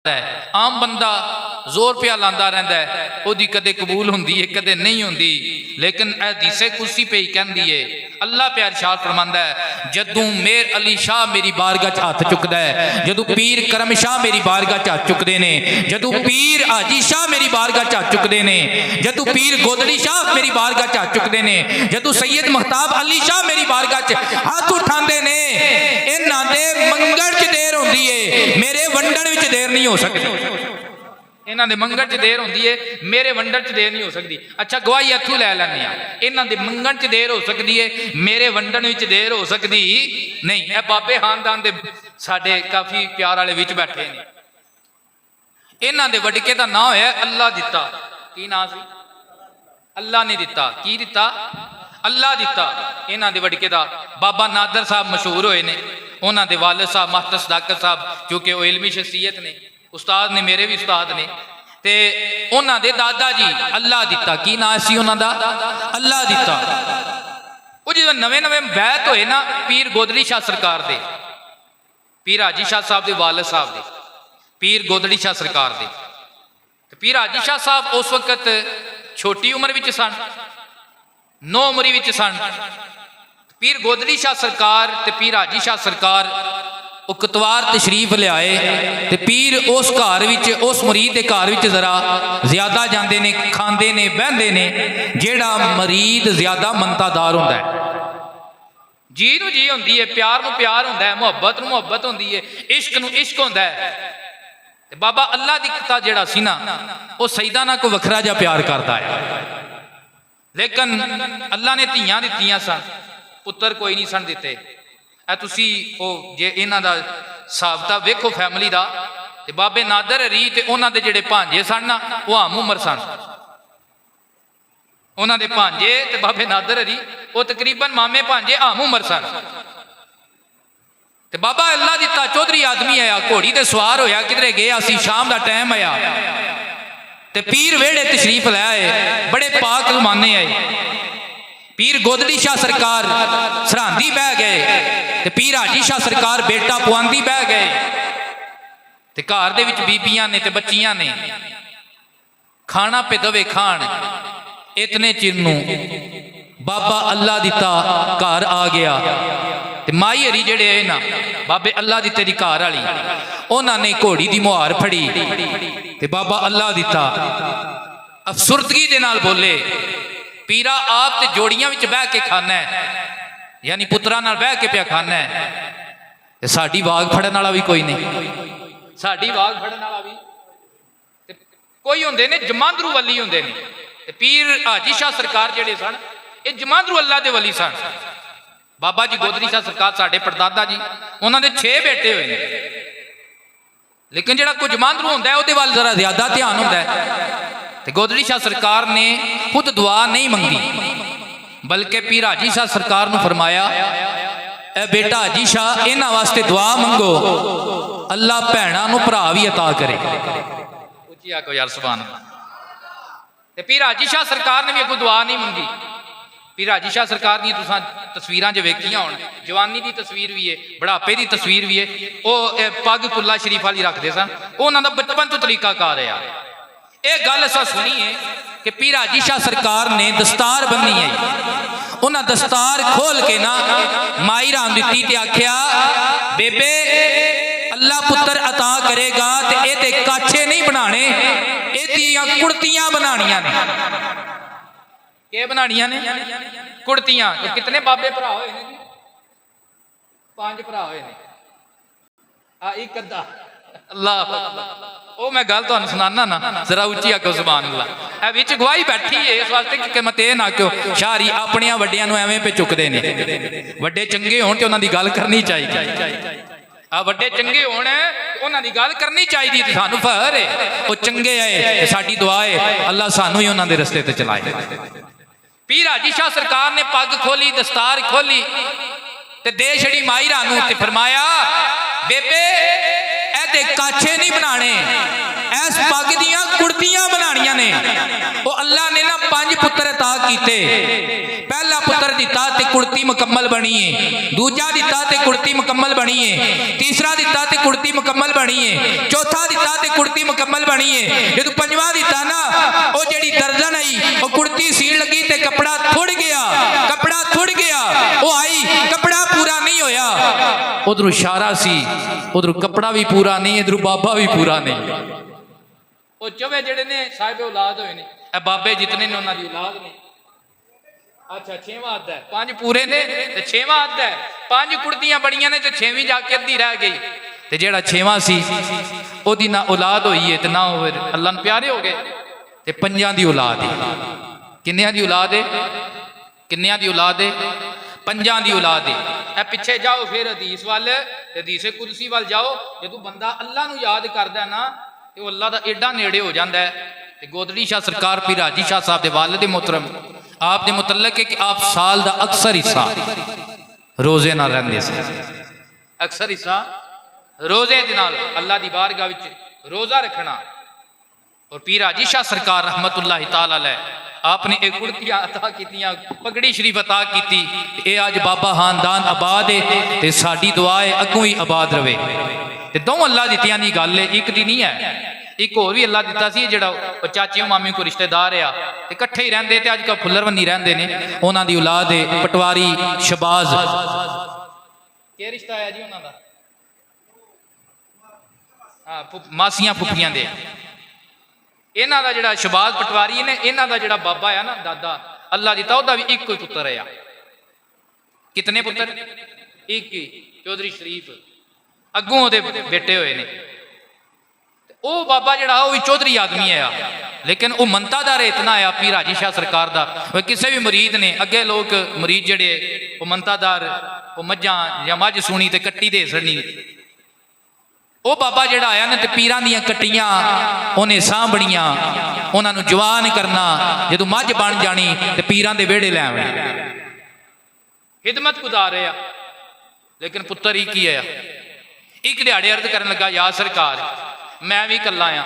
आम बंदा जोर पिया लांदा रहिंदा है, ओदी कदे कबूल हुंदी है कदे नहीं हुंदी, लेकिन हदीसे कुर्सी पे ही कहंदी है। अल्लाह प्यार शाह फरमांदा है, जदों मेर अली शाह मेरी बारगाह च हथ चुकदा है, जदों पीर करम शाह मेरी बारगाह च हथ चुकदे ने, जदों पीर हाजी शाह मेरी बारगाह च हथ चुकदे ने, जदों पीर गोदड़ी शाह मेरी बारगाह च हथ चुकदे ने, जदों सैयद महताब अली शाह मेरी बारगाह च हथ उठांदे ने, इन्हां दे मंगण च देर हुंदी है, मेरे वंडण विच देर नहीं हो सकती। इन्हां दे मंगण च देर हुंदी है, मेरे वंडण च देर नहीं हो सकती। अच्छा गवाही इत्थों लै लैंदे आ, इन्हां दे मंगण च देर हो सकती है, मेरे वंडण विच देर हो सकती नहीं। ए बाबे खानदान दे साडे काफी प्यार वाले विच बैठे ने। इन्हां दे वडके दा नाम है अल्लाह दिता। की नाम सी? अल्लाह ने दिता। की दिता? अल्लाह दिता। इन्हां दे वडके दा बाबा नादर साहब मशहूर होए ने। उन्हां दे वालिद साहब मास्टर सदाकत साहब, क्योंकि वो इलमी शख्सियत ने, उस्ताद ने, मेरे भी उस्ताद ने। ते उन्हां दे दादा जी अल्लाह दिता। की नाम सी उन्हां दा? अल्लाह दिता। वो जो नवे नवे बैत होए ना पीर गोदड़ी शाह सरकार दे, पीर हाजी शाह साहब दे वालिद साहब दे, पीर गोदड़ी शाह सरकार दे। पीर हाजी शाह साहब उस वक्त छोटी उम्र विच सन, 9 उमरी विच सन। पीर गोदड़ी शाह सरकार ते पीर हाजी शाह सरकार उकतवार तशरीफ लियाए ते पीर उस घर विच, उस मुरीद के घर विच जरा ज्यादा जांदे ने, खांदे ने, बहंदे ने, जेड़ा मरीद ज्यादा मनतादार हुंदा है। जी नूं जी हुंदी है, प्यार नूं प्यार हुंदा है, मुहब्बत नूं मुहब्बत हुंदी है, इश्क नूं इश्क हुंदा है। ते बाबा अल्लाह दिता जेड़ा सी ना, वो सईदाना को वखरा जा प्यार करदा है। लेकिन अल्लाह ने धीयां दित्तियां सन, पुत्तर कोई नहीं सन दिते। तुसी ओ जे इन्हां दा साबता वेखो फैमिली दा, ते बाबे नादर हरी ते उन्हां दे जेड़े भांजे सन ना, वो आम उमर सन। उन्हां दे भांजे ते बाबे नादर हरी वो तकरीबन मामे भांजे आम उमर सन। ते बाबा अल्लाह दिता चौधरी आदमी आया, घोड़ी ते सवार होया, किधरे गया सी, शाम दा टाइम आया ते पीर वेड़े तशरीफ लै आए, बड़े पाक लुमाने आए। पीर गोदड़ी शाह सरकार सरांदी बह गए ते पीर हाजी शाह सरकार बेटा पुआंदी बह गए। ते घर दे विच बीबियां ने ते बच्चियां ने, खाना पे दवे खान। इतने चिर नूं बाबा अल्लाह दिता घर आ गया ते माई हरी जेड़े है ना बाबे अल्लाह दिते दी घर वाली, उन्होंने घोड़ी दी मुहार फड़ी ते बाबा अल्लाह दिता अफसुरदगी दे नाल बोले, पीरा आप ते जोड़ियां विच बह के खाना है, यानी पुत्रा नाल बह के पिया खाना है, ते साडी वाग फड़न वाला भी कोई नहीं, साडी वाग फड़न वाला भी कोई हुंदे ने, जमांदरू वली हुंदे ने। ते पीर हाजी शाह सरकार जेड़े सन, ये जमांदरू अल्लाह दे वली सन। बाबा जी गोदड़ी शाह सरकार साडे परदादा जी, उन्होंने 6 बेटे हुए हैं, लेकिन जेड़ा कोई जमांदरू हुंदा है उहदे वल जरा ज्यादा ध्यान हुंदा है। ते गोदड़ी शाह सरकार ने खुद दुआ नहीं मंगी, बल्कि पीर हाजी शाह सरकार नूं फरमाया, ए बेटा हाजी शाह इन्हां वास्ते दुआ मंगो, अल्लाह भैणां नूं भरा भी अता करे। उच्ची आखो यार सुभान अल्लाह। ते पीर हाजी शाह सरकार ने भी कोई दुआ नहीं मंगी। पीर हाजी शाह सरकार दी तुसां तस्वीरां जो वेखियां होण, जवानी की तस्वीर भी है, बुढ़ापे की तस्वीर भी है, वो पग कुल्ला शरीफ वाली रखते सन, उन्हां दा बचपन तो तरीका कार है। ये गल असां सुनी है कि पीर हाजी शाह सरकार ने दस्तार बन्नी है, उन्हें दस्तार खोल के ना माई राम दिती ते आख्या, बेबे अल्लाह पुत्र अता करेगा ते ये काछे नहीं बनाने, एदियां कुड़तियां बनानियां ने। क्या बनानियां ने? कुड़तियां। तो कितने बाबे भरा होए ने? 5 भरा होए ने। आ एक अद्धा अल्लाह ओ मैं गल तुहानू सुनाना ना, जरा उच्ची आखो सुभान अल्लाह। ए विच गवाही बैठी है इस वास्ते कि मत ये ना क्यों शारी अपने वड्डियां नूं एवें पे चुकदे ने। वड्डे चंगे होण ते उन्हां दी गल करनी चाहिए। आ वड्डे चंगे होण उन्हां दी गल करनी चाहिए, ते सानू फखर है वो चंगे आए, साडी दुआ है अल्लाह सानू ही उन्हां दे रस्ते ते चलाए। पीर हाजी शाह सरकार ने पग खोली, दस्तार खोली ते दे छड़ी माई रानू ते फरमाया, बेबे ए काछे नहीं बनाने, इस पग दियां कुड़तियां बनानियां ने। वो अल्लाह ने ना 5 पुत्र अता कीते। पहला पुत्र कर दिता ते कुर्ती मुकम्मल बनी है, दूजा दिता ते कुर्ती मुकम्मल बनी है, तीसरा दिता ते कुर्ती मुकम्मल बनी है, चौथा दिता ते कुर्ती मुकम्मल बनी है। जो पंजवा दिता ना वो जेड़ी दर्जन आई वो कुर्ती सीन लगी ते कपड़ा थुड़ गया, कपड़ा थुड़ गया, वो आई कपड़ा पूरा नहीं होया। उधर इशारा सी, उधर कपड़ा भी पूरा नहीं, इधर बाबा भी पूरा नहीं। वो चौवे जेड़े ने साहिब औलाद होए ने, बाबे जितने ने उन्हां दी औलाद ने। अच्छा छेवां अद्धा है, पांच पूरे ने ते छेवां अद्धा है, पांच कुर्तियां बड़ियां ने ते छेवीं जाके अद्धी रह गई। ते जेड़ा छेवां सी ओदी ना औलाद होई है ते ना होवे अल्लाह नूं प्यारे हो गए। ते पंजां दी औलाद है, किन्नियां दी औलाद है, किन्नियां दी औलाद है, पंजां दी औलाद है। ए पिछे जाओ फिर हदीस वाल, हदीस कुदसी वाल जाओ। जदों बंदा अल्लाह नूं याद करदा ना ते अल्लाह दा एडा नेड़े हो जाता है। ते गोदड़ी शाह सरकार पीर हाजी शाह साहब दे वालिद मोहतरम आप दे मुतल्लक है कि आप साल दा अक्सर हिस्सा रोजे नाल रहिंदे सी, अक्सर हिस्सा रोजे दे नाल अल्लाह दी बारगाह विच रोजा रखना। और पीर हाजी शाह सरकार रहमतुल्लाह तआला अलैह आपने एक कुर्तियां अता कीतियां, पगड़ी शरीफ अता की। ये अज बाबा खानदान आबाद है ते साडी दुआ है अगों ही आबाद रवे। ते दो अल्लाह दित्तियां दी गल है, एक दी नहीं है। एक होर भी अल्लाह दिता सी जिहड़ा चाचे मामी को रिश्तेदार आ ते इकट्ठे ही रहिंदे ते अजकल फुल्लरवन्नी रहिंदे ने, उन्हां दी औलाद है पटवारी शहबाज। क्या रिश्ता है जी उन्हां दा? हाँ मासियां फुफियां दे। इन्हां दा जिहड़ा शहबाज पटवारी ने, इन्हां दा जिहड़ा बाबा है ना दादा अल्लाह दिता, ओहदा भी एक ही पुत्र है। कितने पुत्र? एक ही, चौधरी शरीफ। अगों ओहदे बेटे होए ने। वो बाबा जड़ा वो भी चौधरी आदमी है, लेकिन वो मनतादार इतना आया पीर हाजी शाह सरकार दा। किसी भी मरीद ने अगे लोग मरीद जड़े वो मनतादार वो मझां या मझ सुनी तो कट्टी दे छड़नी। वो बाबा जड़ा आया ना तो पीरां दियां कट्टियां उन्हें सांभणियां, उन्होंने जवान करना, जदों मझ बन जानी तो पीरां दे वेड़े लै आउणे। खिदमत गुजार है, लेकिन पुत्र ही की है। एक दिहाड़े अर्ज करन लगा, या सरकार मैं भी कला आ,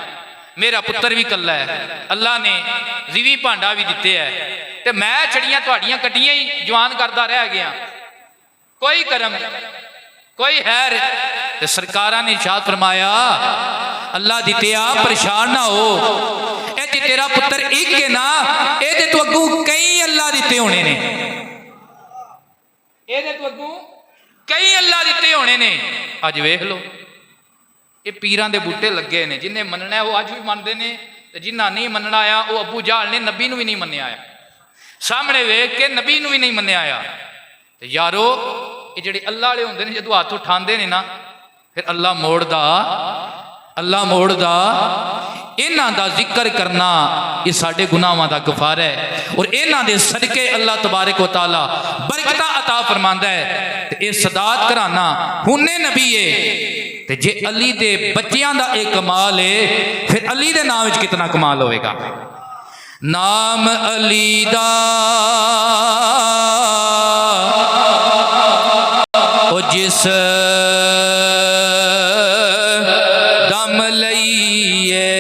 मेरा पुत्र भी कला है, अल्लाह ने जिवी भांडा भी दिते है, तो मैं छड़ियां तुहाड़ियां कट्टियां ही जवान करता रह गया, कोई करम कोई हैर। तो सरकारा ने इरशाद फरमाया, अल्लाह दित्या परेशान ना हो, ए तेरा पुत्र एक है ना, ए तो अगू कई अल्लाह दिते होने ने, ए तो अगू कई अल्लाह दिते होने ने। अज वेख लो ये पीरां दे बूटे लगे ने, जिन्हें मनना है वो अज भी मनते हैं, जिन्हें नहीं मनना आया वो अबू जहल ने नबी नूं भी नहीं मन्निया आया, सामने वेख के नबी नूं भी नहीं मन्निया आया। तो यारो ये जिहड़े अल्लाह वाले होंदे ने जदों हत्थ उठांदे ने ना फिर अल्लाह मोड़दा, अल्लाह मोड़दा। इन्हां दा जिक्र करना ये साडे गुनाहां दा गफार है, और इन्हां दे सदके अल्लाह तबारक व तआला बरकतां अता फरमांदा है। ते इह सदात कराना हुन्ने नबी है, ते जे अली दे बच्चियां दा एक कमाल है, फिर अली दे नाम विच कितना कमाल होएगा। नाम अली दा ओ जिस दम लईए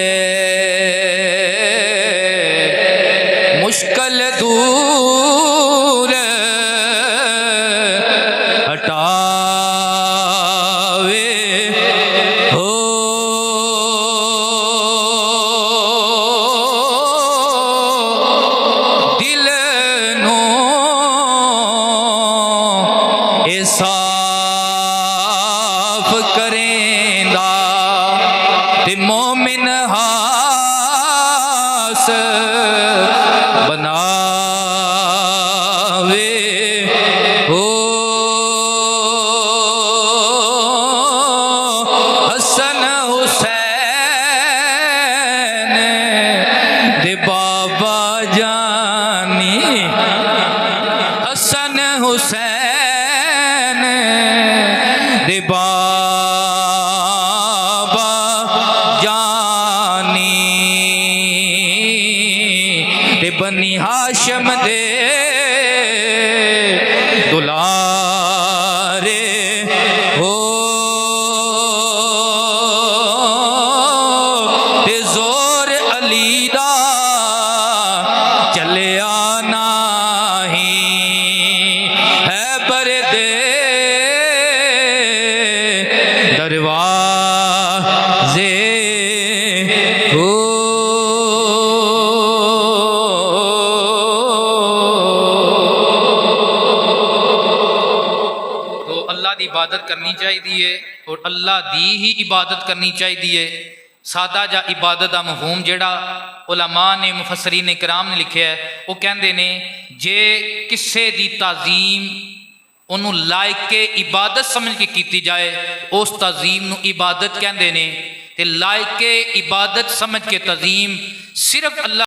मुश्किल दूर हटावे हो, दिल नो साफ करेंदा ते मोमिन हास बनावे हो। हसन हुसैन दे बाबा जानी, हसन हुसैन दे बाबा जानी, ते बनी हाशम दे दुलारे हो, ते जोर अली दा चलिया नाही अल्लाह की इबादत करनी चाहिए और अल्लाह दी ही इबादत करनी चाहिए। सादा जा इबादत का मफहूम जिहड़ा उलमा ने मुफस्सरीन इकराम ने लिखिया है, वो कहते ने जे किसे दी ताजीम उन्होंने लायके इबादत समझ के की जाए उस तज़ीम नूं इबादत कहते हैं। ते लायके इबादत समझ के तज़ीम सिर्फ अल्लाह